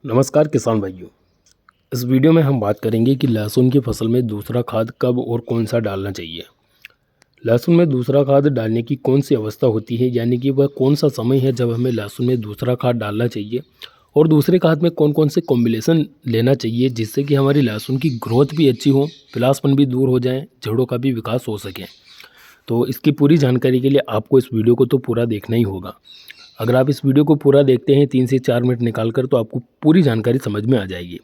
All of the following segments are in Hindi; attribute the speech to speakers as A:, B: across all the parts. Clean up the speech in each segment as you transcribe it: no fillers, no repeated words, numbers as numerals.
A: नमस्कार किसान भाइयों। इस वीडियो में हम बात करेंगे कि लहसुन की फसल में दूसरा खाद कब और कौन सा डालना चाहिए। लहसुन में दूसरा खाद डालने की कौन सी अवस्था होती है, यानी कि वह कौन सा समय है जब हमें लहसुन में दूसरा खाद डालना चाहिए और दूसरे खाद में कौन कौन से कॉम्बिनेशन लेना चाहिए जिससे कि हमारी लहसुन की ग्रोथ भी अच्छी हो, पिलासपन भी दूर हो जाए, जड़ों का भी विकास हो सके। तो इसकी पूरी जानकारी के लिए आपको इस वीडियो को तो पूरा देखना ही होगा। अगर आप इस वीडियो को पूरा देखते हैं 3 से 4 मिनट निकाल कर, तो आपको पूरी जानकारी समझ में आ जाएगी।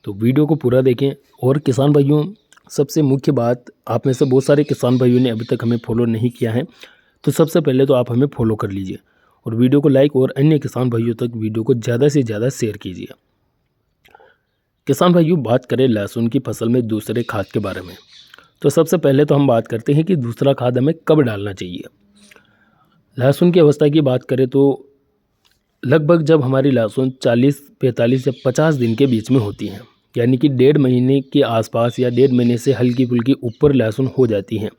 A: तो वीडियो को पूरा देखें। और किसान भाइयों, सबसे मुख्य बात, आप में से बहुत सारे किसान भाइयों ने अभी तक हमें फॉलो नहीं किया है, तो सबसे पहले तो आप हमें फॉलो कर लीजिए और वीडियो को लाइक और अन्य किसान भाइयों तक वीडियो को ज़्यादा से ज़्यादा शेयर कीजिए। किसान भाइयों, बात करें लहसुन की फसल में दूसरे खाद के बारे में, तो सबसे पहले तो हम बात करते हैं कि दूसरा खाद हमें कब डालना चाहिए। लहसुन की अवस्था की बात करें तो लगभग जब हमारी लहसुन 40, 45 या 50 दिन के बीच में होती हैं, यानी कि 1.5 महीने के आसपास या 1.5 महीने से हल्की फुल्की ऊपर लहसुन हो जाती हैं,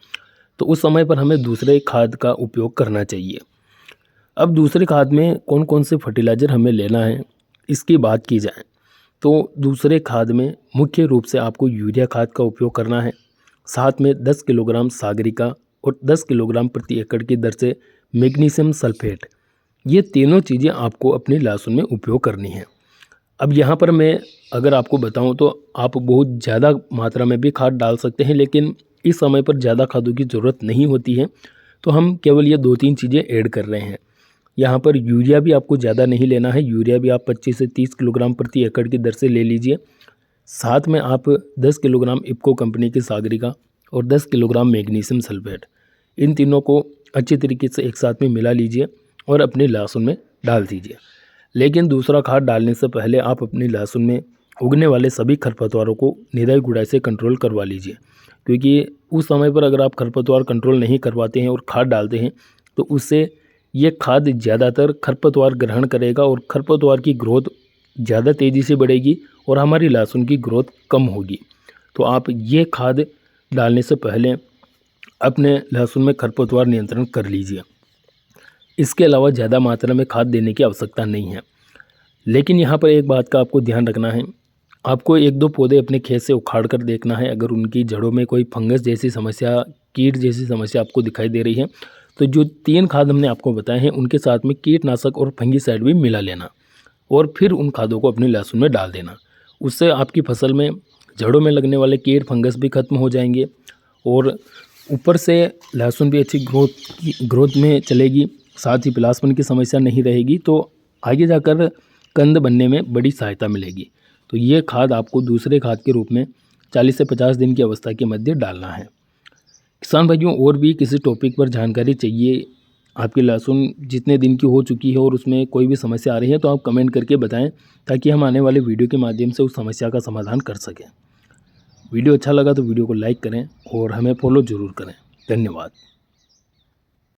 A: तो उस समय पर हमें दूसरे खाद का उपयोग करना चाहिए। अब दूसरे खाद में कौन कौन से फर्टिलाइज़र हमें लेना है, इसकी बात की जाए तो दूसरे खाद में मुख्य रूप से आपको यूरिया खाद का उपयोग करना है। साथ में 10 किलोग्राम सागरिका और 10 किलोग्राम प्रति एकड़ की दर से मैग्नीशियम सल्फेट, ये तीनों चीज़ें आपको अपनी लहसुन में उपयोग करनी है। अब यहाँ पर मैं अगर आपको बताऊँ तो आप बहुत ज़्यादा मात्रा में भी खाद डाल सकते हैं, लेकिन इस समय पर ज़्यादा खादों की ज़रूरत नहीं होती है, तो हम केवल ये 2-3 चीज़ें ऐड कर रहे हैं। यहाँ पर यूरिया भी आपको ज़्यादा नहीं लेना है, यूरिया भी आप 25 से 30 किलोग्राम प्रति एकड़ की दर से ले लीजिए। साथ में आप 10 किलोग्राम इफ़को कंपनी की सागरिका और 10 किलोग्राम मैग्नीशियम सल्फेट, इन तीनों को अच्छी तरीके से एक साथ में मिला लीजिए और अपनी लहसुन में डाल दीजिए। लेकिन दूसरा खाद डालने से पहले आप अपनी लहसुन में उगने वाले सभी खरपतवारों को निदाई गुड़ाई से कंट्रोल करवा लीजिए, क्योंकि उस समय पर अगर आप खरपतवार कंट्रोल नहीं करवाते हैं और खाद डालते हैं तो उससे ये खाद ज़्यादातर खरपतवार ग्रहण करेगा और खरपतवार की ग्रोथ ज़्यादा तेज़ी से बढ़ेगी और हमारी लहसुन की ग्रोथ कम होगी। तो आप ये खाद डालने से पहले अपने लहसुन में खरपतवार नियंत्रण कर लीजिए। इसके अलावा ज़्यादा मात्रा में खाद देने की आवश्यकता नहीं है। लेकिन यहाँ पर एक बात का आपको ध्यान रखना है, आपको 1-2 पौधे अपने खेत से उखाड़ कर देखना है। अगर उनकी जड़ों में कोई फंगस जैसी समस्या, कीट जैसी समस्या आपको दिखाई दे रही है, तो जो 3 खाद हमने आपको बताए हैं उनके साथ में कीटनाशक और फंगिसाइड भी मिला लेना और फिर उन खादों को अपनी लहसुन में डाल देना। उससे आपकी फसल में जड़ों में लगने वाले कीट फंगस भी खत्म हो जाएंगे और ऊपर से लहसुन भी अच्छी ग्रोथ में चलेगी। साथ ही पिलासपन की समस्या नहीं रहेगी, तो आगे जाकर कंद बनने में बड़ी सहायता मिलेगी। तो ये खाद आपको दूसरे खाद के रूप में 40 से 50 दिन की अवस्था के मध्य डालना है। किसान भाइयों, और भी किसी टॉपिक पर जानकारी चाहिए, आपकी लहसुन जितने दिन की हो चुकी है और उसमें कोई भी समस्या आ रही है, तो आप कमेंट करके बताएं ताकि हम आने वाले वीडियो के माध्यम से उस समस्या का समाधान कर सकें। वीडियो अच्छा लगा तो वीडियो को लाइक करें और हमें फॉलो ज़रूर करें। धन्यवाद।